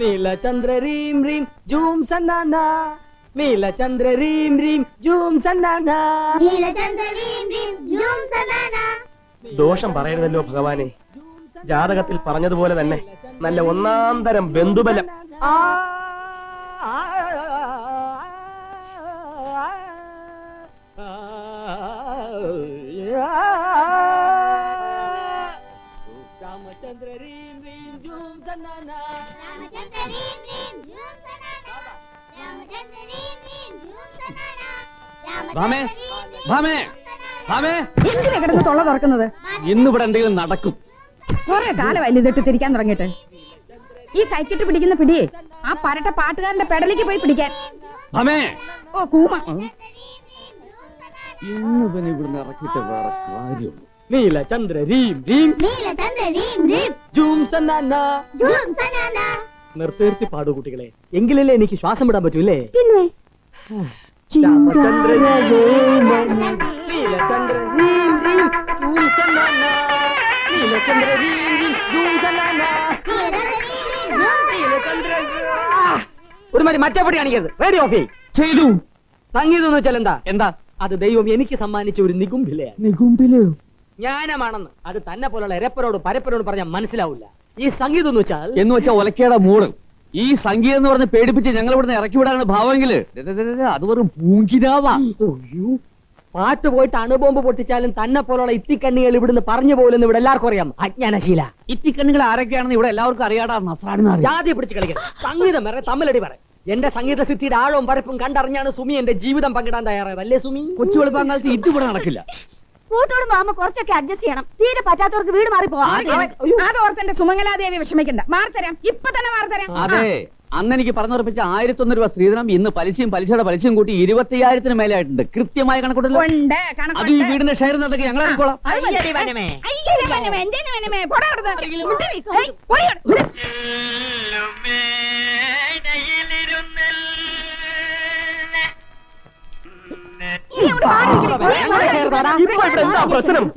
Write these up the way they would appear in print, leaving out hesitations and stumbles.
നീലചന്ദ്ര Reem Reem zoom സന്നാന നീലചന്ദ്ര Reem Reem zoom സന്നാന. ദോഷം പറയരുതല്ലോ ഭഗവാനെ. ജാതകത്തിൽ പറഞ്ഞതുപോലെ തന്നെ നല്ല ഒന്നാം തരം ബന്ധുബലം. രാമചന്ദ്ര റീം റീം ജൂം സന്നാന. എന്തിനാ കിടന്ന് തൊള്ള തുറക്കുന്നത്? ഇന്നിവിടെ എന്തെങ്കിലും നടക്കും. കുറെ കാലം ഇതിട്ട് തിരിക്കാൻ തുടങ്ങിയിട്ട്. ഈ കൈക്കിട്ട് പിടിക്കുന്ന പിടിയേ ആ പരട്ട പാട്ടുകാരന്റെ പെടലിക്ക് പോയി പിടിക്കാൻ. ഓ കൂമ. ഇവിടുന്ന് ഇറക്കിയിട്ട് വേറെ കാര്യമുള്ളൂ. നീലചന്ദ്ര റീം റീം ജൂം സന്നാന. നിർത്തി പാടൂ കുട്ടികളെ, എങ്കിലല്ലേ എനിക്ക് ശ്വാസം വിടാൻ പറ്റൂല്ലേ? പിന്നെ രാമചന്ദ്ര നീലചന്ദ്ര റീം റീം ജൂം സന്നാന. നീലചന്ദ്ര റീം റീം ജൂം സന്നാന. ഒരു മാതിരി മറ്റേ പടി കാണിക്കരുത്. റേഡിയോ ഓഫ് ചെയ്തു. സംഗീതം എന്ന് വെച്ചാൽ എന്താ? എന്താ അത് ദൈവം എനിക്ക് സമ്മാനിച്ച ഒരു നികുംഭിലയാണ്. നികുംബിലോ? ജ്ഞാനമാണെന്ന് അത് തന്നെ പോലുള്ള എരപ്പരോട് പരപ്പരോട് പറഞ്ഞാൽ മനസ്സിലാവില്ല. ഈ സംഗീതം എന്ന് വെച്ചാൽ ഒലക്കേടെ മൂട്. ഈ സംഗീതം എന്ന് പറഞ്ഞ് പേടിപ്പിച്ച് ഞങ്ങൾ ഇവിടുന്ന് ഇറക്കി വിടാനാണ് ഭാവമെങ്കില് അത് വെറും പൂങ്കിനാവാ. പാട്ട് പോയിട്ട് അണുബോംബ് പൊട്ടിച്ചാലും തന്നെ പോലുള്ള ഇത്തിക്കണ്ണികൾ ഇവിടുന്ന് പറഞ്ഞു പോലെന്ന് ഇവിടെ എല്ലാവർക്കും അറിയാം. അജ്ഞാനശീല. ഇത്തിക്കണ്ണികൾ ആരൊക്കെയാണെന്ന് ഇവിടെ എല്ലാവർക്കും അറിയാടാ. നസ്രാണെന്ന് ജാതി പിടിച്ച് കളിക്കണം. സംഗീതം വേറെ തമ്മിലടി പറ. എന്റെ സംഗീത സിദ്ധിയുടെ ആഴവും പരപ്പും കണ്ടറിഞ്ഞാണ് സുമി എന്റെ ജീവിതം പങ്കിടാൻ തയ്യാറായത്. അല്ലേ സുമി? കൊച്ചു വെളുപ്പാങ്കാലത്ത് ഇതിവിടെ നടക്കില്ല. കൂട്ടോട് മാമ കുറച്ചൊക്കെ അഡ്ജസ്റ്റ് ചെയ്യണം. തീരെ പറ്റാത്തവർക്ക് വീട് മാറി പോവാം. അതോർത്ത് സുമംഗലാദേവി വിഷമിക്കണ്ട. മാറിത്തരാം, ഇപ്പൊ തന്നെ മാറിത്തരാം. അതെ, അന്ന് എനിക്ക് പറഞ്ഞുറപ്പിച്ച 1001 രൂപ ശ്രീധനം ഇന്ന് പലിശയും പലിശയുടെ പലിശയും കൂട്ടി 25,000 മേലായിട്ടുണ്ട്. കൃത്യമായ കണക്കൂട്ടല്ലോ. അത് ഈ വീടിന്റെ ഷെയർ എന്നതൊക്കെ ഞങ്ങൾ അറിയിക്കോളാം.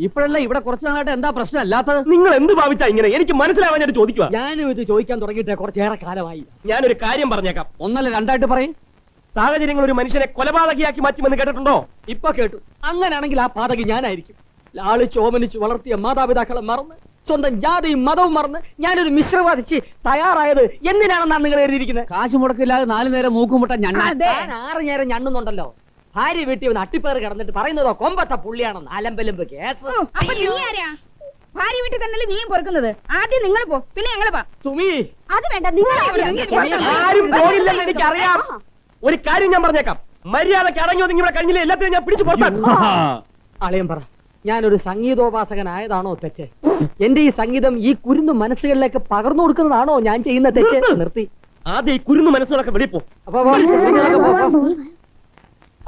ഇപ്പോഴല്ല, ഇവിടെ കുറച്ചു നാളായിട്ട് എന്താ പ്രശ്നം അല്ലാത്തത്? നിങ്ങൾ എന്ത് ഭാവിച്ചാ ഇങ്ങനെ? എനിക്ക് മനസ്സിലാവാൻ ഞാൻ ചോദിക്കുക. ഞാനും ഇത് ചോദിക്കാൻ തുടങ്ങിയിട്ട് കുറച്ചേറെ കാലമായി. ഞാനൊരു കാര്യം പറഞ്ഞേക്കാം. ഒന്നല്ല രണ്ടായിട്ട് പറയും. സാഹചര്യങ്ങൾ ഒരു മനുഷ്യനെ കൊലപാതകിയാക്കി മാറ്റുമെന്ന് കേട്ടിട്ടുണ്ടോ? ഇപ്പൊ കേട്ടു. അങ്ങനെയാണെങ്കിൽ ആ പാതകി ഞാനായിരിക്കും. ലാളിച്ച് ഓമനിച്ച് വളർത്തിയ മാതാപിതാക്കളെ മറന്ന് സ്വന്തം ജാതിയും മതവും മറന്ന് ഞാനൊരു മിശ്രവാദിച്ച് തയ്യാറായത് എന്തിനാണെന്നാണ് നിങ്ങൾ എഴുതിയിരിക്കുന്നത്? കാശ് മുടക്കില്ലാതെ 4 നേരം മൂക്കുമുട്ട ഞാൻ 6 നേരം ഞണ്ണുന്നുണ്ടല്ലോ. ഭാര്യ വീട്ടിൽ വന്ന് അട്ടിപ്പേറ് കിടന്നിട്ട് പറയുന്നതോ കൊമ്പത്ത പുള്ളിയാണെന്ന്. അലമ്പലമ്പ് കേസ്. ഭാര്യ വീട്ടിൽ തന്നെയല്ലേ നീയും പൊറുക്കുന്നത്? ആദ്യം നിങ്ങൾ പോ, പിന്നെ ഞങ്ങൾ പോ. സുമി, അത് വേണ്ട. നിങ്ങൾ ആരും പോകില്ലെന്ന് എനിക്കറിയാം. ഒരു കാര്യം ഞാൻ പറഞ്ഞേക്കാം. മര്യാദക്ക് അടങ്ങി ഒതുങ്ങി ഇവിടെ കഴിഞ്ഞില്ല. എല്ലാത്തിനും ഞാൻ പിടിച്ചു പുറത്താക്കും. അളയം പറ, ഞാനൊരു സംഗീതോപാസകനായതാണോ തെറ്റ്? എന്റെ ഈ സംഗീതം ഈ കുരുന്നു മനസ്സുകളിലേക്ക് പകർന്നു കൊടുക്കുന്നതാണോ ഞാൻ ചെയ്യുന്ന തെറ്റ്? നിർത്തി. ആദ്യം ഈ കുരുന്നു മനസ്സുകളൊക്കെ വെളിപ്പോ.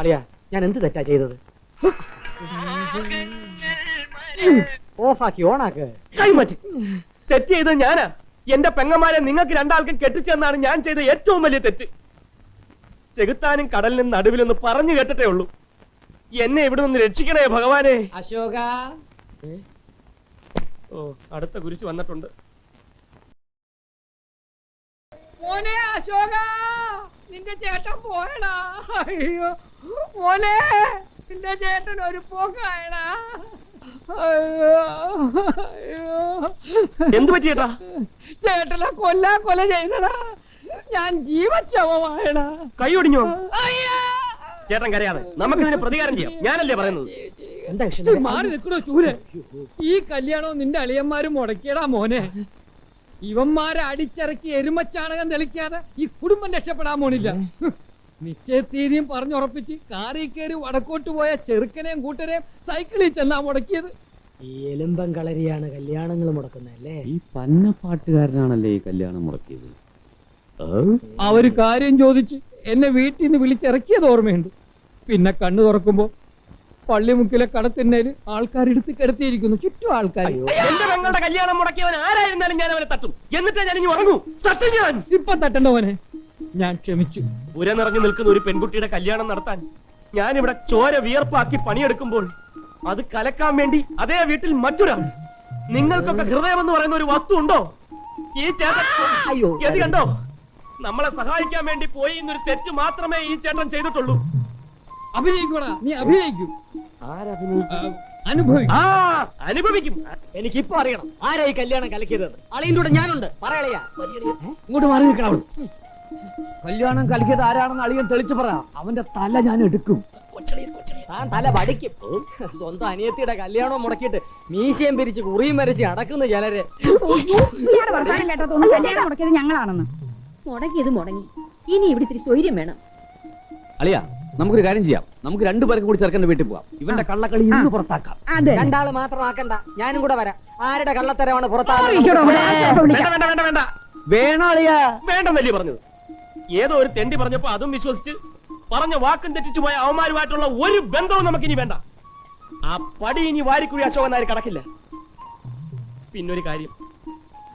അളിയാ, ഞാൻ എന്ത് തെറ്റാ ചെയ്തത്? ഓഫാക്കി ഓണാക്ക്. കൈമാറ്റി. തെറ്റ് ചെയ്തത് ഞാനാ. എന്റെ പെങ്ങന്മാരെ നിങ്ങൾക്ക് രണ്ടാൾക്കും കെട്ടിച്ചെന്നാണ് ഞാൻ ചെയ്ത ഏറ്റവും വലിയ തെറ്റ്. ചെകുത്താനും കടലിനും നടുവിലൊന്ന് പറഞ്ഞു കേട്ടിട്ടേ ഉള്ളൂ. എന്നെ ഇവിടെ നിന്ന് രക്ഷിക്കണേ ഭഗവാനെ. അശോക. ഓ, അടുത്ത കുരിശ് വന്നിട്ടുണ്ട്. മോനെ അശോക, നിന്റെ ചേട്ടൻ പോയടാ. അയ്യോ മോനെ, നിന്റെ ചേട്ടൻ ഒരു പോകായടാ. എന്ത് പറ്റി ചേട്ടാ? ചേട്ടനെ കൊല ചെയ്തടാ. ഞാൻ ജീവച്ചവമായടാ. കൈ ഒടിഞ്ഞോ? ചേട്ടൻ കരയാതെ, നമുക്കിതിന് പ്രതികാരം ചെയ്യാം. ഞാനല്ലേ പറയുന്നത്. എന്താ മാറി നിൽക്കണോ ചൂര്? ഈ കല്യാണവും നിന്റെ അളിയന്മാരും മുടക്കിയടാ മോനെ. ഇവന്മാരെ അടിച്ചിറക്കി എരുമച്ചാണകം തെളിക്കാതെ ഈ കുടുംബം രക്ഷപ്പെടാൻ പോണില്ല. നിശ്ചയത്തീയതിയും പറഞ്ഞുറപ്പിച്ച് കാറിൽ കയറി വടക്കോട്ട് പോയ ചെറുക്കനെയും കൂട്ടരെയും സൈക്കിളിൽ ചെന്നാ മുടക്കിയത്. ഈ എലുമ്പം കളരിയാണ് കല്യാണങ്ങൾ മുടക്കുന്നല്ലേ? ഈ പന്നപ്പാട്ടുകാരനാണല്ലേ ഈ കല്യാണം മുടക്കിയത്. അവര് കാര്യം ചോദിച്ച് എന്നെ വീട്ടിൽ നിന്ന് വിളിച്ചിറക്കിയത് ഓർമ്മയുണ്ട്. പിന്നെ കണ്ണു തുറക്കുമ്പോ പള്ളിമുക്കിലെ കടത്തിന്നേല് ആൾക്കാരെടുത്ത് കിടത്തിയിരിക്കുന്നു. ചുറ്റും ആൾക്കാർ. എന്റെ പെങ്ങളുടെ കല്യാണം മുടക്കിയവൻ ആരായിരുന്നാലും ഞാൻ അവനെ തട്ടും. എന്നിട്ട് ഞാൻ ഇനി ഉറങ്ങൂ. ഞാൻ ഇപ്പൊ തട്ടണ്ടവനെ ഞാൻ ക്ഷമിച്ചു. ഉര നിറഞ്ഞു നിൽക്കുന്ന ഒരു പെൺകുട്ടിയുടെ കല്യാണം നടത്താൻ ഞാനിവിടെ ചോര വിയർപ്പാക്കി പണിയെടുക്കുമ്പോൾ അത് കലക്കാൻ വേണ്ടി അതേ വീട്ടിൽ മറ്റൊരാൾ. നിങ്ങൾക്കൊക്കെ ഹൃദയം എന്ന് പറയുന്ന ഒരു വസ്തു ഉണ്ടോ? ഈ ചേട്ടൻ കണ്ടോ? നമ്മളെ സഹായിക്കാൻ വേണ്ടി പോയി എന്നൊരു തെറ്റ് മാത്രമേ ഈ ചേട്ടൻ ചെയ്തിട്ടുള്ളൂ. അഭിനയിക്കൂടാ, നീ അഭിനയിക്കും. അനുഭവിക്കും. ആ അനുഭവിക്കും. എനിക്കിപ്പോ അറിയണം ആരാ ഈ കല്യാണം കലക്കിയത്. അളിയന്റെ കൂടെ ഞാനുണ്ട്. പറയളയാ. ഇങ്ങോട്ട് മാറി നിൽക്കണം. കല്യാണം കലക്കിയത് ആരാണെന്ന് അളിയൻ തെളിച്ചു പറ. അവന്റെ തല ഞാൻ എടുക്കും. താൻ തല വടിക്കും. സ്വന്തം അനിയത്തിയുടെ കല്യാണം മുടക്കിയിട്ട് മീശയും പിരിച്ച് കുറിയും വരച്ച് അടക്കുന്ന ചിലര്. ഇയാളെ വർത്താനം കേട്ടതൊന്നും കല്യാണം മുടക്കിയത് ഞങ്ങളാണെന്ന്. മുടങ്ങിയത് മുടങ്ങി. ഇനി ഇവിടെ ഇത്തിരി സ്വൈര്യം വേണം. അളിയാ, നമുക്കൊരു കാര്യം ചെയ്യാം. നമുക്ക് രണ്ടുപേർക്കും കൂടി ചെറുക്കന്റെ വീട്ടിൽ പോവാം. ഇവന്റെ കള്ളക്കളി ഇന്ന് പുറത്താക്കാം. അതെ. രണ്ടാള് മാത്രമാക്കണ്ട, ഞാനും കൂടെ വരാം. ആരുടെ കള്ളത്തരമാണ് ഇരിക്കടോ, പുറത്താക്കുന്നത്? വിളിക്കാം. വേണ്ട വേണ്ട വേണ്ട വേണോ അളിയാ? വേണ്ടെന്നല്ലേ പറഞ്ഞത്? ഏതോ ഒരു തെണ്ടി പറഞ്ഞപ്പോ അതും വിശ്വസിച്ച് പറഞ്ഞ വാക്കും തെറ്റിച്ചു പോയ അവന്മാരുമായിട്ടുള്ള ഒരു ബന്ധവും നമുക്കിനി വേണ്ട. ആ പടി ഇനി വാരിക്കുഴി അശോകൻ നായർ കടക്കില്ല. പിന്നൊരു കാര്യം,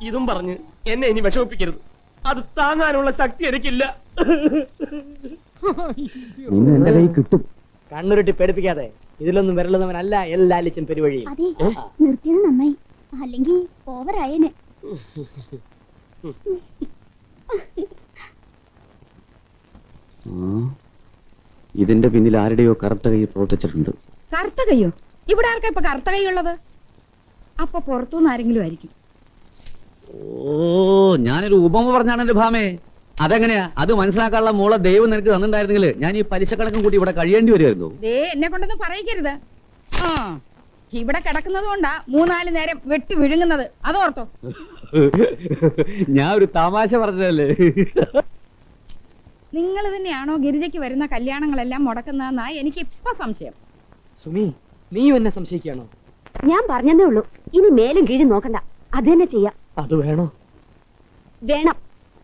ഇതും പറഞ്ഞ് എന്നെ ഇനി വിഷമിപ്പിക്കരുത്. അത് താങ്ങാനുള്ള ശക്തി എനിക്കില്ല. ഇന്ന് എന്റെ കൈ കിട്ടും. കണ്ണുരുട്ടി പേടിപ്പിക്കാതെ. ഇതിലൊന്നും വിരളുന്നവനല്ല എല്ലാലിച്ചും പെരുവഴി. അതെ, നിർത്തിയത് നന്നായി. അല്ലെങ്കിൽ ഓവറായേനെ. ഇതിന്റെ പിന്നിൽ ആരുടെയോ കറുത്ത കൈ പ്രവർത്തിച്ചിട്ടുണ്ട്. കറുത്ത കൈയോ? ഇവിടെ ആർക്കാ ഇപ്പൊ കറുത്ത കൈ ഉള്ളത്? അപ്പൊ പുറത്തുനിന്ന് ആരെങ്കിലും ആയിരിക്കും. ഓ, ഞാനൊരു ഉപമ പറഞ്ഞാണ് എന്റെ ഭാമേ. അതെങ്ങനെയാ? അത് മനസ്സിലാക്കാനുള്ള മോളെ ദൈവം നിനക്ക് തന്നിട്ടുണ്ടായിരുന്നെങ്കിൽ ഞാൻ ഈ പലിശ കണക്കും കൂടി ഇവിടെ കഴിയേണ്ടി വരുമായിരുന്നു. ദേ, എന്നെ കൊണ്ടൊന്നും പറയിക്കരുത്. ആ, ഇവിടെ കിടക്കുന്നത് കൊണ്ടാ 3-4 നേരം വെട്ടി വിഴുങ്ങുന്നത്. അതോർത്തോ? ഞാൻ ഒരു തമാശ പറഞ്ഞതല്ലേ. നിങ്ങൾ തന്നെയാണോ ഗിരിജയ്ക്ക് വരുന്ന കല്യാണങ്ങളെല്ലാം മുടക്കുന്നതെന്നാ എനിക്ക് ഇപ്പൊ സംശയം. സുമി, നീയും എന്നെ സംശയിക്കുകയാണോ? ഞാൻ പറഞ്ഞതേ ഉള്ളൂ. ഇനി മേലും കീഴും നോക്കണ്ട. അത് തന്നെ ചെയ്യാം. അത് വേണോ? വേണം.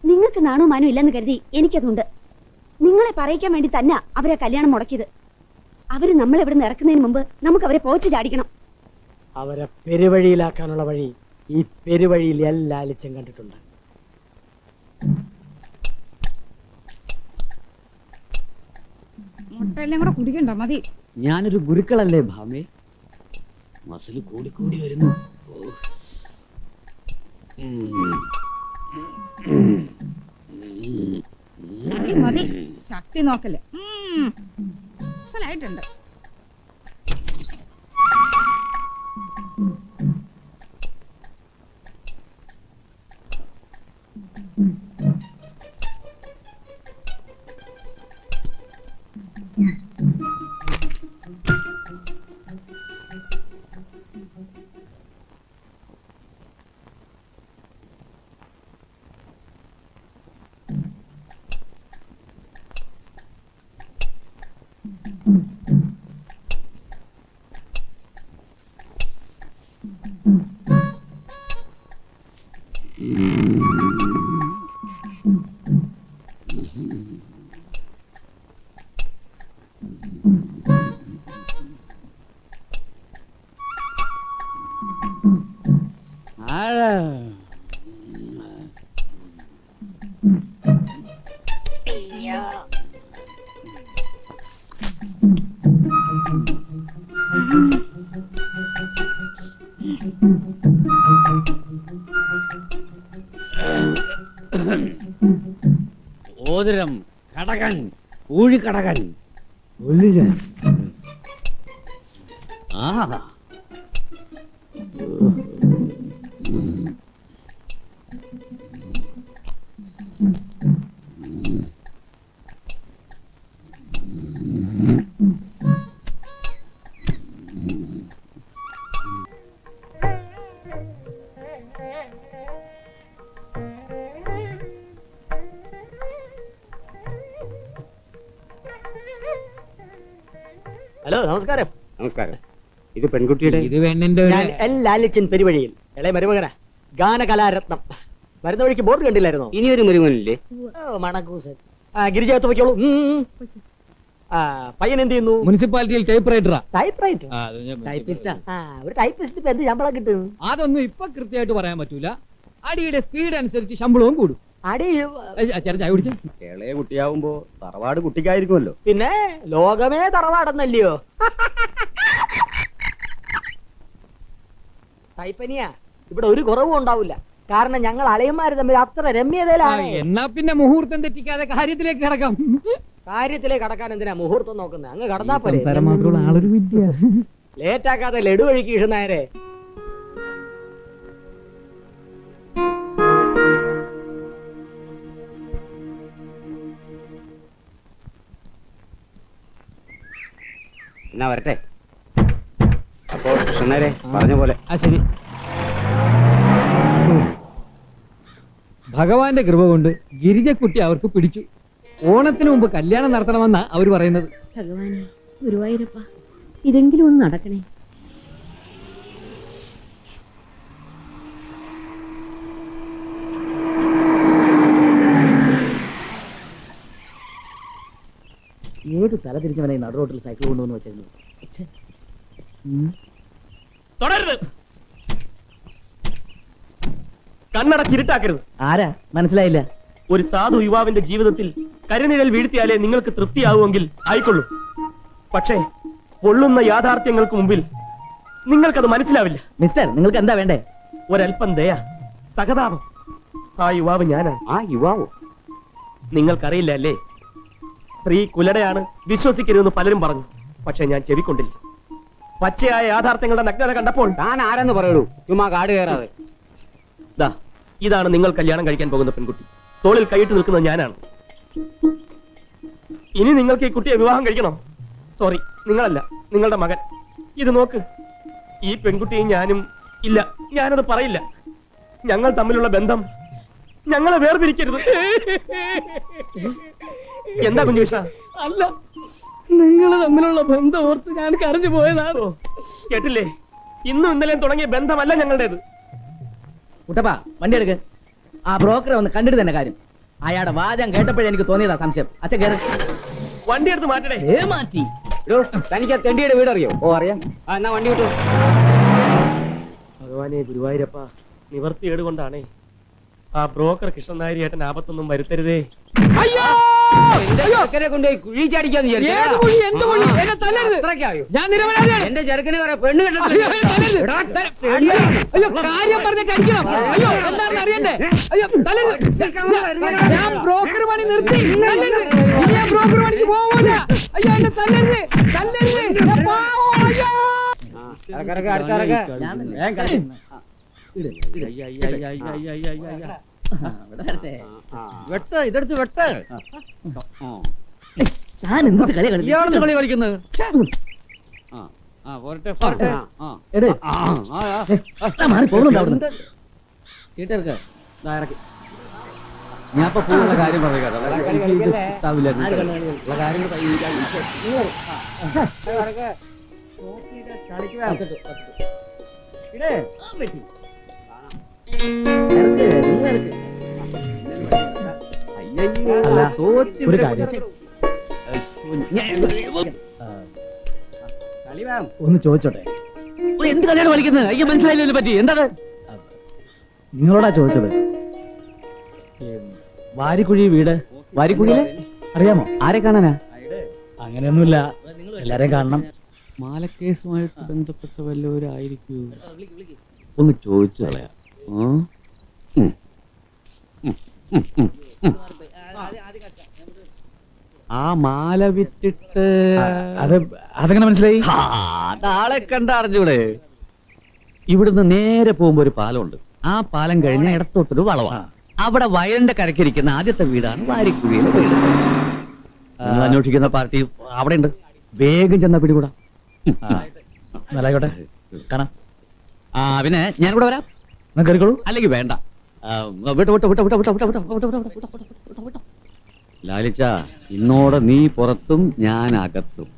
നിങ്ങൾക്ക് നാണോ മാനോ ഇല്ലെന്ന് കരുതി എനിക്കതുണ്ട്. നിങ്ങളെ പറയിക്കാൻ വേണ്ടി തന്നെ അവരെ കല്യാണം മുടക്കിയത്. അവര് നമ്മളെ ഇവിടെ നിന്ന് ഇറക്കുന്നതിന് മുമ്പ് നമുക്ക് അവരെ പോച്ച് ചാടിക്കണം. അവരെ പെരുവഴിയിലാക്കാനുള്ള വഴി ഈ പെരുവഴിയിൽ എല്ലാ ലിച്ചും കണ്ടിട്ടുണ്ട്. മുട്ടയെല്ലാം കൂടെ കുടിക്കണ്ട, മതി. ഞാനൊരു ഗുരുക്കളല്ലേ ഭാമേ? മസിൽ കൂടി വരുന്നു. മതി, മതി. ശക്തി നോക്കല്ലേ. മനസ്സിലായിട്ടുണ്ട്. ഓതിരം, കടകൻ, ഊഴിക്കടകൻ, ആ ഹലോ, നമസ്കാരം. നമസ്കാരം. ഇത് പെൺകുട്ടിയുടെ ഇത് പെണ്ണിന്റെ ഞാൻ എല്ലാ ലിച്ചും പെരുവഴിയിൽ ഇളയ മരുമകനാ. ഗാനകലാരത്നം. വരുന്ന വഴിക്ക് ബോർഡ് കണ്ടില്ലായിരുന്നോ? ഇനിയൊരു മരുമനില്ലേ? ഓ, മണക്കൂസൻ. ഗിരിജകത്ത് വയ്ക്കോളൂ. പയ്യൻ എന്ത് ചെയ്യുന്നു? മുനിസിപ്പാലിറ്റിയിൽ ടൈപ്പ് റൈറ്ററാ. Type writer. ടൈപ്പിസ്റ്റാ. ഒരു ടൈപ്പിസ്റ്റ് ഇപ്പൊ എന്ത് ശമ്പളം കിട്ടും? അതൊന്നും ഇപ്പൊ കൃത്യമായിട്ട് പറയാൻ പറ്റൂല. അടിയുടെ സ്പീഡ് അനുസരിച്ച് ശമ്പളവും കൂടും. അടി ചേട്ടൻ ചായ കുടിച്ചു. ഇളയ കുട്ടിയാവുമ്പോ തറവാട് കുട്ടിക്കായിരിക്കുമല്ലോ. പിന്നെ ലോകമേ തറവാടെന്നല്ലയോ? ടൈപ്പനിയാ, ഇവിടെ ഒരു കുറവും ഉണ്ടാവില്ല. കാരണം ഞങ്ങൾ അളിയന്മാര് തമ്മിൽ അത്ര രമ്യതയിലാണ്. എന്നാ പിന്നെ മുഹൂർത്തം തെറ്റിക്കാതെ കാര്യത്തിലേക്ക് കിടക്കാം. കാര്യത്തിലേക്ക് കടക്കാൻ എന്തിനാ മുഹൂർത്തം നോക്കുന്നത്? അങ്ങ് കടന്നാ പോലെ. മാത്രമുള്ള ആളൊരു വിദ്യ. ലേറ്റാക്കാതെ ലഡു ഒഴുക്കി ഇടുന്നേരെ. എന്നാ വരട്ടെ. അപ്പോ കൃഷ്ണനേരെ പറഞ്ഞ പോലെ. ആ ശരി. ഭഗവാന്റെ കൃപ കൊണ്ട് ഗിരിജക്കുട്ടി അവർക്ക് പിടിച്ചു. ഓണത്തിന് മുമ്പ് കല്യാണം നടത്തണമെന്നാ അവര് പറയുന്നത്. ഭഗവാനെ, ഗുരുവായൂരപ്പ, ഇതെങ്കിലും ഒന്ന് നടക്കണേ. ഏത് തലതിരിഞ്ഞവനെ നടുറോട്ടിൽ സൈക്കിൾ കൊണ്ടുവന്ന് വെച്ചിരുന്നു? തുടരുത്. കണ്ണടച്ചിരുട്ടാക്കരുത്. ആരാ? മനസ്സിലായില്ല. ഒരു സാധു യുവാവിന്റെ ജീവിതത്തിൽ കരിനിഴൽ വീഴ്ത്തിയാലേ നിങ്ങൾക്ക് തൃപ്തിയാവുമെങ്കിൽ ആയിക്കൊള്ളൂ. പക്ഷേ പൊള്ളുന്ന യാഥാർത്ഥ്യങ്ങൾക്ക് മുമ്പിൽ നിങ്ങൾക്കത് മനസ്സിലാവില്ല. മിസ്റ്റർ, നിങ്ങൾക്ക് എന്താ വേണ്ടേ? ഒരൽപ്പം ദയ, സഹതാപം. ആ യുവാവ് ഞാനാണ്. ആ യുവാവോ? നിങ്ങൾക്കറിയില്ല അല്ലേ? സ്ത്രീ കുലടയാണ്, വിശ്വസിക്കരുതെന്ന് പലരും പറഞ്ഞു. പക്ഷെ ഞാൻ ചെവിക്കൊണ്ടില്ല. പച്ചയായ യാഥാർത്ഥ്യങ്ങളുടെ നഗ്നത കണ്ടപ്പോൾ താൻ ആരെന്ന് പറയുള്ളൂ, ചുമ്മാ കാട് കയറാതെ. ദാ ഇതാണ് നിങ്ങൾ കല്യാണം കഴിക്കാൻ പോകുന്ന പെൺകുട്ടി. തോളിൽ കൈയിട്ട് നിൽക്കുന്നത് ഞാനാണ്. ഇനി നിങ്ങൾക്ക് ഈ കുട്ടിയെ വിവാഹം കഴിക്കണം. സോറി, നിങ്ങളല്ല, നിങ്ങളുടെ മകൻ. ഇത് നോക്ക്, ഈ പെൺകുട്ടിയും ഞാനും ഇല്ല, ഞാനത് പറയില്ല. ഞങ്ങൾ തമ്മിലുള്ള ബന്ധം ഞങ്ങളെ വേർതിരിക്കരുത്. എന്താ കുഞ്ഞുവിഷ? അല്ല, നിങ്ങൾ തമ്മിലുള്ള ബന്ധം ഓർത്ത് ഞാൻ കരഞ്ഞു പോയതാണോ? കേട്ടില്ലേ? ഇന്നും ഇന്നലെയും തുടങ്ങിയ ബന്ധമല്ല ഞങ്ങളുടേത്. കുട്ടപ്പാ, വണ്ടി എടുക്ക്. ആ ബ്രോക്കറെ ഒന്ന് കണ്ടിട്ട് തന്നെ കാര്യം. അയാളുടെ വാചകം കേട്ടപ്പോഴേ എനിക്ക് തോന്നിയതാ സംശയം. അച്ഛൻ കയറി. വണ്ടി എടുത്ത് മാറ്റണേ. മാറ്റി. തനിക്ക് ആ തെണ്ടിയുടെ വീട് അറിയോ? ഓ അറിയാം. ആ എന്നാ വണ്ടി വിട്ടു. ഭഗവാനെ ഗുരുവായൂരപ്പ, നിവർത്തിയേട് കൊണ്ടാണേ ആ ബ്രോക്കർ കൃഷ്ണൻ നായർ ഏട്ടൻ ആപത്തൊന്നും വരുത്തരുതേ. അയ്യോ! കൊണ്ടുപോയി കുഴി ചാടിക്കാന്ന് ഏത് കുഴി? എന്ത് കുഴി? എന്നെ തല്ലരുത്. വിചാരിച്ചു. ഞാൻ നിരപരാധിയാണ്. എന്റെ ചെറുക്കനെ വരെ പെണ്ണ് അയ്യോ, എന്നെ തല്ലരുത്. അയ്യോ, കാര്യം പറഞ്ഞ കഴിക്കണം. അയ്യോ, എന്താണെന്ന് അറിയണ്ടേ? അയ്യോ, തല്ലരുത്. ഞാൻ ബ്രോക്കർ പണി നിർത്തി. തല്ലരുത്. ഇനി ഞാൻ ബ്രോക്കർ പണിക്ക് പോവില്ല. അയ്യോ, എന്നെ തല്ലരുത്. തല്ലരുത്. ഞാൻ പാവം. അയ്യോ. വെട്ട ഇതെടുത്ത് വെട്ട. ഞാൻ എന്തിട്ട് കളി കളി ഇയാളെന്ത് കളി കളിക്കുന്നത്? ഞാൻ ഇപ്പൊ പൂവുള്ള കാര്യം പറയുക. ഒരു കാര്യം ഒന്ന് ചോദിച്ചോട്ടെ? എന്ത് കളിയാണ് കളിക്കുന്നത്? എനിക്ക് മനസ്സിലായില്ല പറ്റി. എന്താണ് നിങ്ങളോടാ ചോദിച്ചത്. വാരിക്കുഴി വീട്. വാരിക്കുഴിയിലെ അറിയാമോ? ആരെ കാണാനാ? അങ്ങനെയൊന്നുമില്ല, എല്ലാരെയും കാണണം. മാലക്കേസുമായിട്ട് ബന്ധപ്പെട്ട വല്ലവരായിരിക്കൂ. ഒന്ന് ചോദിച്ചു കളയാ. ആ മാല വിറ്റിട്ട് അതെങ്ങനെ മനസ്സിലായി? ആളെ കണ്ടറിഞ്ഞൂടെ? ഇവിടുന്ന് നേരെ പോകുമ്പോ ഒരു പാലമുണ്ട്. ആ പാലം കഴിഞ്ഞ ഇടത്തോട്ടൊരു വളവാണ്. അവിടെ വയലിന്റെ കരക്കിരിക്കുന്ന ആദ്യത്തെ വീടാണ് വാരിക്കുഴിയിലെ വീട്. നിങ്ങൾ അന്വേഷിക്കുന്ന പാർട്ടി അവിടെ ഉണ്ട്. വേഗം ചെന്ന പിടികൂടാ. നല്ലായിക്കോട്ടെ, കാണാം. പിന്നെ ഞാൻ കൂടെ വരാം. കയറിക്കോളൂ. അല്ലെങ്കിൽ വേണ്ട. ലാലിച്ച, ഇന്നോടെ നീ പുറത്തും ഞാൻ അകത്തും.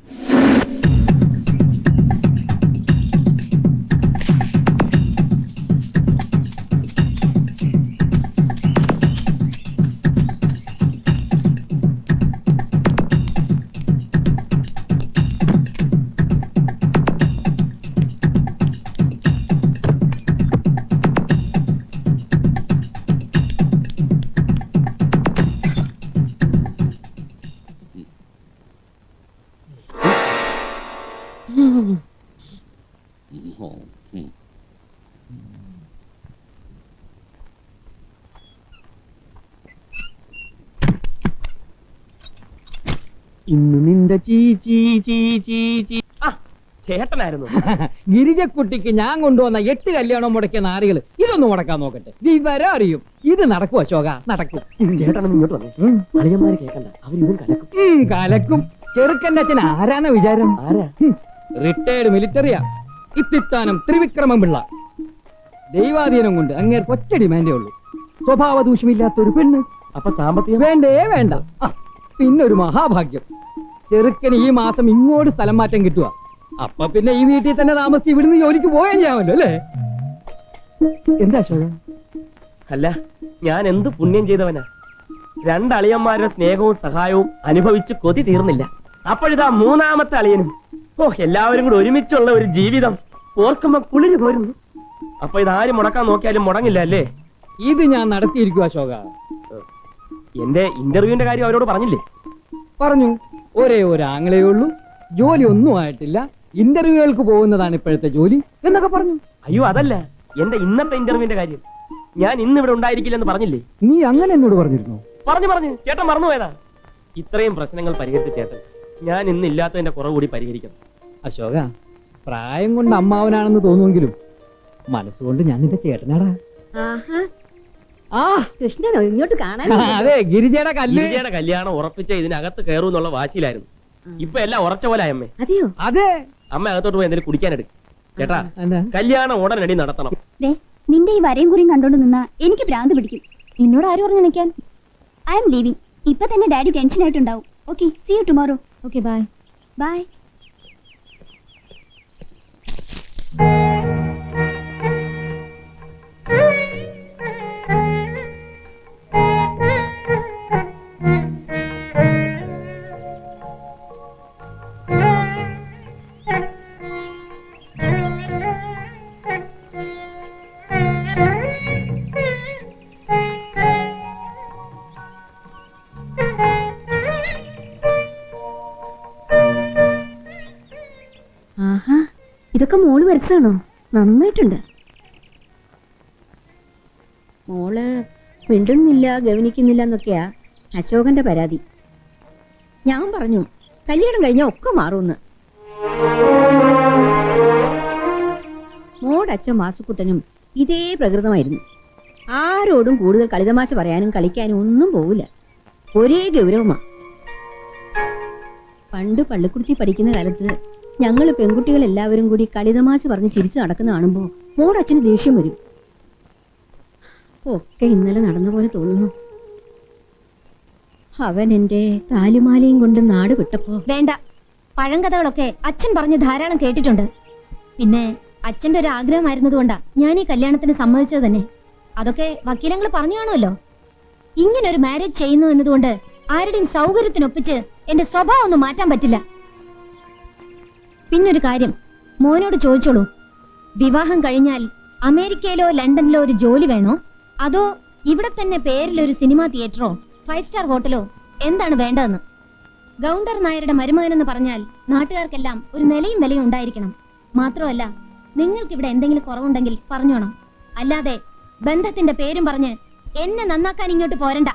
ഇന്ന് നിന്റെ ചീ ചീ ചീ ചീ ചീ. ആ ചേട്ടനായിരുന്നു. ഗിരിജക്കുട്ടിക്ക് ഞാൻ കൊണ്ടുവന്ന 8 കല്യാണം മുടക്കിയ നാരികൾ ഇതൊന്നും മുടക്കാൻ നോക്കട്ടെ, വിവരം അറിയും. ഇത് നടക്കും അശോക, നടക്കും. ചേട്ടനൊന്നും ഇങ്ങോട്ട് വന്നു. അളിയന്മാര് കേൾക്കണ്ട, അവരിതും കലക്കും. കലക്കും. ചെറുക്കന്റെ അച്ഛൻ ആരാന്ന വിചാരം? ആരാ? റിട്ടയർഡ് മിലിറ്ററിയാ. ഇത്തിത്താനം ത്രിവിക്രമം പിള്ള. ദൈവാധീനം കൊണ്ട് അങ്ങേർക്ക് ഒറ്റ ഡിമാൻഡേ ഉള്ളൂ, സ്വഭാവ ദൂഷ്യമില്ലാത്തൊരു പെണ്ണ്. അപ്പൊ സാമ്പത്തികം വേണ്ടേ വേണ്ട. പിന്നെ ഒരു മഹാഭാഗ്യം, ചെറുക്കന് ഈ മാസം ഇങ്ങോട്ട് സ്ഥലം മാറ്റം കിട്ടുക. അപ്പൊ പിന്നെ ഈ വീട്ടിൽ തന്നെ താമസിച്ച് ഇവിടുന്ന് ജോലിക്ക് പോയാൽ ചെയ്യാമല്ലോ അല്ലേ? എന്താ അശോക? അല്ല, ഞാൻ എന്ത് പുണ്യം ചെയ്തവനാ. 2 അളിയന്മാരുടെ സ്നേഹവും സഹായവും അനുഭവിച്ച് കൊതി തീർന്നില്ല. അപ്പോഴിതാ 3ാമത്തെ അളിയനും. ഓ, എല്ലാവരും കൂടെ ഒരുമിച്ചുള്ള ഒരു ജീവിതം ഓർക്കുമ്പോ കുളിര് പോരുന്നു. അപ്പൊ ഇതാരും മുടക്കാൻ നോക്കിയാലും മുടങ്ങില്ല അല്ലേ? ഇത് ഞാൻ നടത്തിയിരിക്കും അശോക. എന്റെ ഇന്റർവ്യൂവിന്റെ കാര്യം അവരോട് പറഞ്ഞില്ലേ? പറഞ്ഞു. ഒരേ ഒരു ആങ്ങളേ ഉള്ളൂ, ജോലി ഒന്നും ആയിട്ടില്ല, ഇന്റർവ്യൂകൾക്ക് പോകുന്നതാണ് ഇപ്പോഴത്തെ ജോലി എന്നൊക്കെ പറഞ്ഞു. അയ്യോ, അതല്ല, എന്റെ ഇന്നത്തെ ഇന്റർവ്യൂവിന്റെ കാര്യം. ഞാൻ ഇന്ന് ഇവിടെ ഉണ്ടായിരിക്കില്ലെന്ന് പറഞ്ഞില്ലേ? നീ അങ്ങനെ എന്നോട് പറഞ്ഞിരുന്നു? പറഞ്ഞു ചേട്ടൻ മറന്നുപോയതാ. ഇത്രയും പ്രശ്നങ്ങൾ പരിഹരിച്ച ചേട്ടൻ ഞാൻ ഇന്ന് ഇല്ലാത്തതിന്റെ കുറവ് കൂടി പരിഹരിക്കണം. അശോക, പ്രായം കൊണ്ട് അമ്മാവനാണെന്ന് തോന്നുമെങ്കിലും മനസ്സുകൊണ്ട് ഞാൻ നിന്റെ ചേട്ടനാടാ. ആ കൃഷ്ണനോ ഇങ്ങോട്ട് കാണാൻ? അതെ, ഗിരിജയുടെ കല്ല്. ഗിരിജയുടെ കല്യാണം ഉറപ്പിച്ച ഇതിനകത്ത് കയറും എന്നുള്ള വാശിയിലായിരുന്നു. ഇപ്പൊ എല്ലാം ഉറച്ച പോലെ അമ്മേ. അതെയോ? അതെ. അമ്മ അകത്തോട്ട് പോയി എന്തെങ്കിലും കുടിക്കാനെടുക്കും. ചേട്ടാ, എന്താ? കല്യാണം ഉടനടി നടത്തണം. നിന്റെ ഈ വരയും കുറിയും കണ്ടോണ്ട് നിന്നാ എനിക്ക് ഭ്രാന്ത് പിടിക്കും. എന്നോട് ആര് പറഞ്ഞു നിൽക്കാൻ? I'm leaving. ഇപ്പൊ തന്നെ ഡാഡി ടെൻഷൻ ആയിട്ടുണ്ടാവും. Okay, see you tomorrow. Okay, bye bye. ആഹാ, ഇതൊക്കെ മോള് വരച്ചാണോ? നന്നായിട്ടുണ്ട്. മോള് മിണ്ടുന്നില്ല, ഗവനിക്കുന്നില്ല എന്നൊക്കെയാ അശോകന്റെ പരാതി. ഞാൻ പറഞ്ഞു കല്യാണം കഴിഞ്ഞാൽ ഒക്കെ മാറുമെന്ന്. മോടെ അച്ഛൻ വാസുക്കുട്ടനും ഇതേ പ്രകൃതമായിരുന്നു. ആരോടും കൂടുതൽ കളിതമാശ പറയാനും കളിക്കാനും ഒന്നും പോവില്ല. ഒരേ ഗൗരവമാ. പണ്ട് പള്ളിക്കുടുത്തി പഠിക്കുന്ന കാലത്ത് ഞങ്ങള് പെൺകുട്ടികൾ എല്ലാവരും കൂടി കളിതമാശ പറഞ്ഞ് ചിരിച്ചു നടക്കുന്ന കാണുമ്പോ മോടച്ഛന് ദേഷ്യം വരും. ഒക്കെ ഇന്നലെ നടന്ന പോലെ തോന്നുന്നു. അവൻ എന്റെ താലിമാലയും കൊണ്ട് നാട് വിട്ടപ്പോ. വേണ്ട, പഴങ്കഥകളൊക്കെ അച്ഛൻ പറഞ്ഞ് ധാരാളം കേട്ടിട്ടുണ്ട്. പിന്നെ അച്ഛന്റെ ഒരു ആഗ്രഹമായിരുന്നതുകൊണ്ടാ ഞാൻ ഈ കല്യാണത്തിന് സമ്മതിച്ചത് തന്നെ. അതൊക്കെ വക്കീലങ്ങൾ പറഞ്ഞു കാണുമല്ലോ. ഇങ്ങനെ ഒരു മാരേജ് ചെയ്യുന്നു എന്നതുകൊണ്ട് ആരുടെയും സൗകര്യത്തിനൊപ്പിച്ച് എന്റെ സ്വഭാവം ഒന്നും മാറ്റാൻ പറ്റില്ല. പിന്നൊരു കാര്യം, മോനോട് ചോദിച്ചോളൂ, വിവാഹം കഴിഞ്ഞാൽ അമേരിക്കയിലോ ലണ്ടനിലോ ഒരു ജോലി വേണോ, അതോ ഇവിടെ തന്നെ പേരിലൊരു സിനിമാ തിയേറ്ററോ 5 സ്റ്റാർ ഹോട്ടലോ എന്താണ് വേണ്ടതെന്ന്. ഗൗണ്ടർ നായരുടെ മരുമകനെന്ന് പറഞ്ഞാൽ നാട്ടുകാർക്കെല്ലാം ഒരു നിലയും വിലയും ഉണ്ടായിരിക്കണം. മാത്രമല്ല, നിങ്ങൾക്ക് ഇവിടെ എന്തെങ്കിലും കുറവുണ്ടെങ്കിൽ പറഞ്ഞോണം. അല്ലാതെ ബന്ധത്തിന്റെ പേരും പറഞ്ഞ് എന്നെ നന്നാക്കാൻ ഇങ്ങോട്ട് പോരണ്ട.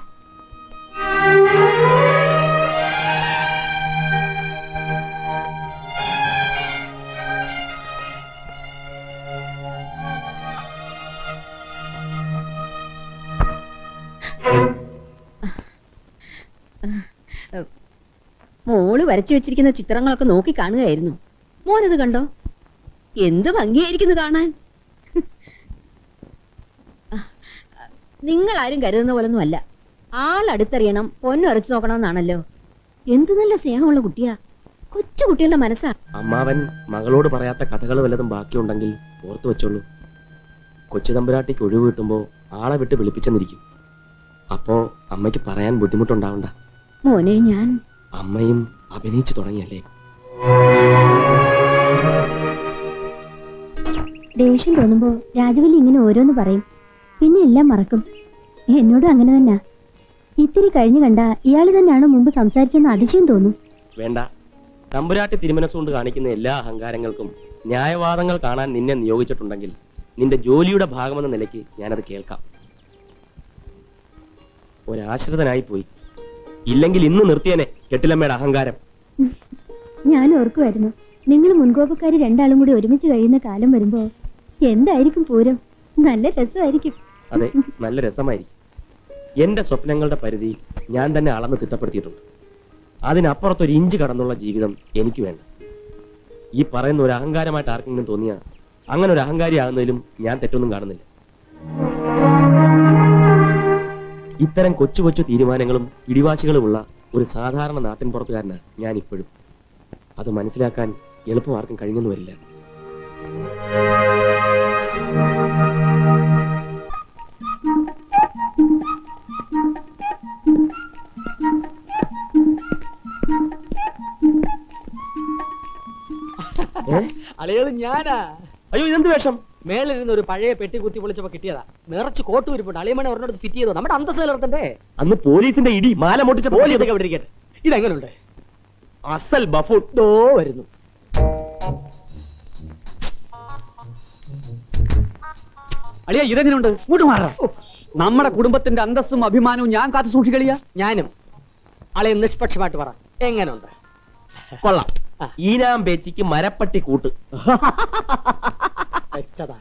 മോള് വരച്ചു വെച്ചിരിക്കുന്ന ചിത്രങ്ങളൊക്കെ നോക്കി കാണുകയായിരുന്നു. മോനത് കണ്ടോ? എന്ത് ഭംഗിയായിരിക്കുന്നു കാണാൻ. നിങ്ങൾ ആരും കരുതുന്ന പോലൊന്നും അല്ല. ആളടുത്തറിയണം, പൊന്നുറച്ചു നോക്കണമെന്നാണല്ലോ. എന്ത് നല്ല സ്നേഹമുള്ള കുട്ടിയാ. കൊച്ചു കുട്ടികളുടെ മനസ്സാ. അമ്മാവൻ മകളോട് പറയാത്ത കഥകൾ വല്ലതും ബാക്കിയുണ്ടെങ്കിൽ ഓർത്തു വെച്ചോളൂ. കൊച്ചു തമ്പുരാട്ടിക്ക് ഒഴിവ് കിട്ടുമ്പോ ആളെ വിട്ട് വിളിപ്പിച്ചെന്നിരിക്കും. അപ്പോ അമ്മയ്ക്ക് പറയാൻ ബുദ്ധിമുട്ടുണ്ടാവണ്ട. മോനെ, ഞാൻ അമ്മയും അഭിനയിച്ചു തുടങ്ങിയല്ലേ. ദേഷ്യം തോന്നുമ്പോ രാജവല്ലി ഇങ്ങനെ ഓരോന്ന് പറയും, പിന്നെ എല്ലാം മറക്കും. എന്നോടും അങ്ങനെ തന്നെ. ഇത്തിരി കഴിഞ്ഞു കണ്ട ഇയാള് തന്നെയാണോ മുമ്പ് സംസാരിച്ചെന്ന് അതിശയം തോന്നും. വേണ്ട, തമ്പുരാട്ടി തിരുമനസ്സുകൊണ്ട് കാണിക്കുന്ന എല്ലാ അഹങ്കാരങ്ങൾക്കും ന്യായവാദങ്ങൾ കാണാൻ നിന്നെ നിയോഗിച്ചിട്ടുണ്ടെങ്കിൽ നിന്റെ ജോലിയുടെ ഭാഗമെന്ന നിലയ്ക്ക് ഞാനത് കേൾക്കാം. ഒരാശ്രിതനായി പോയി. ഇല്ലെങ്കിൽ ഇന്ന് നിർത്തിയനെ കെട്ടിലമ്മയുടെ അഹങ്കാരം. ഞാൻ ഓർക്കുമായിരുന്നു നിങ്ങൾ മുൻകോപക്കാരി രണ്ടാളും കൂടി ഒരുമിച്ച് കഴിയുന്ന കാലം വരുമ്പോ എന്തായിരിക്കും പൂരം? നല്ല രസമായിരിക്കും. അതെ, നല്ല രസമായിരിക്കും. എന്റെ സ്വപ്നങ്ങളുടെ പരിധി ഞാൻ തന്നെ അളന്ന് തിട്ടപ്പെടുത്തിയിട്ടുണ്ട്. അതിനപ്പുറത്തൊരു ഇഞ്ച് കടന്നുള്ള ജീവിതം എനിക്ക് വേണ്ട. ഈ പറയുന്ന ഒരു അഹങ്കാരമായിട്ട് ആർക്കെങ്കിലും തോന്നിയാ അങ്ങനെ ഒരു അഹങ്കാരിയാകുന്നതിലും ഞാൻ തെറ്റൊന്നും കാണുന്നില്ല. ഇത്തരം കൊച്ചു കൊച്ചു തീരുമാനങ്ങളും പിടിവാശികളുമുള്ള ഒരു സാധാരണ നാട്ടിൻ പുറത്തുകാരനാണ് ഞാൻ ഇപ്പോഴും. അത് മനസ്സിലാക്കാൻ എളുപ്പം ആർക്കും കഴിഞ്ഞെന്ന് വരില്ല. അളികള് ഞാനാ. അയ്യോ, ഇതെന്ത് വേഷം? മേളിലിരുന്ന് ഒരു പഴയ പെട്ടി കുത്തി പൊളിച്ചപ്പോ കിട്ടിയതാ. നിറച്ച് കോട്ട് ഉരുപ്പുണ്ട്. അളിയമ്മനെ ഒരെണ്ണം ഫിറ്റ് ചെയ്തോ. നമ്മുടെ അന്തസ് നിലർത്തണ്ടേ. അന്ന് പോലീസിന്റെ ഇടി മാല പൊട്ടിച്ച പോലീസൊക്കെ ഇവിടെ ഇരിക്കട്ടെ. ഇതെങ്ങനുണ്ട്? അസൽ ബഫൂൺ. ദോ വരുന്നു. അളിയ ഇതെങ്ങനെയുണ്ട്? ഇങ്ങോട്ട് മാറാം. നമ്മുടെ കുടുംബത്തിന്റെ അന്തസ്സും അഭിമാനവും ഞാൻ കാത്തു സൂക്ഷിക്കളിയ. ഞാനും. അളിയ നിഷ്പക്ഷമായിട്ട് പറ, എങ്ങനുണ്ട്? കൊള്ളാം. ഈനാം പേച്ചിക്ക് മരപ്പട്ടി കൂട്ട്. വെച്ചതാ.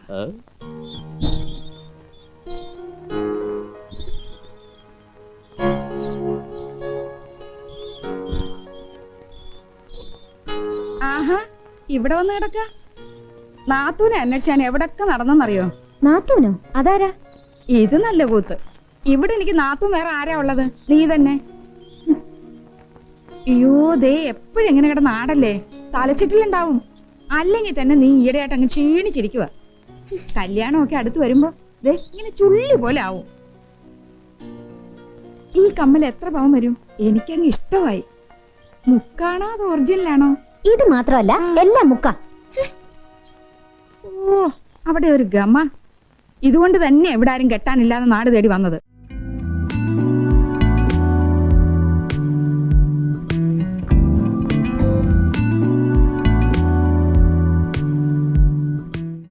ആഹാ, ഇവിടെ വന്ന് കിടക്ക. നാത്തൂനെ അന്വേഷിച്ചാൻ എവിടൊക്കെ നടന്നെന്നറിയോ? നാത്തൂനോ? അതാരാ? ഇത് നല്ല കൂത്ത്. ഇവിടെ എനിക്ക് നാത്തൂൻ വേറെ ആരാ ഉള്ളത്? നീ തന്നെ. അയ്യോ, ദേ എപ്പോഴും എങ്ങനെ കിടന്ന് ആടല്ലേ, തലച്ചിട്ടിലുണ്ടാവും. അല്ലെങ്കിൽ തന്നെ നീ ഈയിടെയായിട്ട് അങ്ങ് ക്ഷീണിച്ചിരിക്കുക. കല്യാണമൊക്കെ അടുത്ത് വരുമ്പോ ദേ ഇങ്ങനെ ചുള്ളി പോലെ ആവും. ഈ കമ്മൽ എത്ര പവൻ വരും? എനിക്കങ്ങ് ഇഷ്ടമായി. മുക്കാണോ അത് ഒറിജിനലാണോ? ഇത് മാത്രമല്ല, എല്ലാം മുക്ക. ഓ, അവിടെ ഒരു ഗമ. ഇതുകൊണ്ട് തന്നെ എവിടെ ആരും കെട്ടാനില്ലാതെ നാട് തേടി വന്നത്.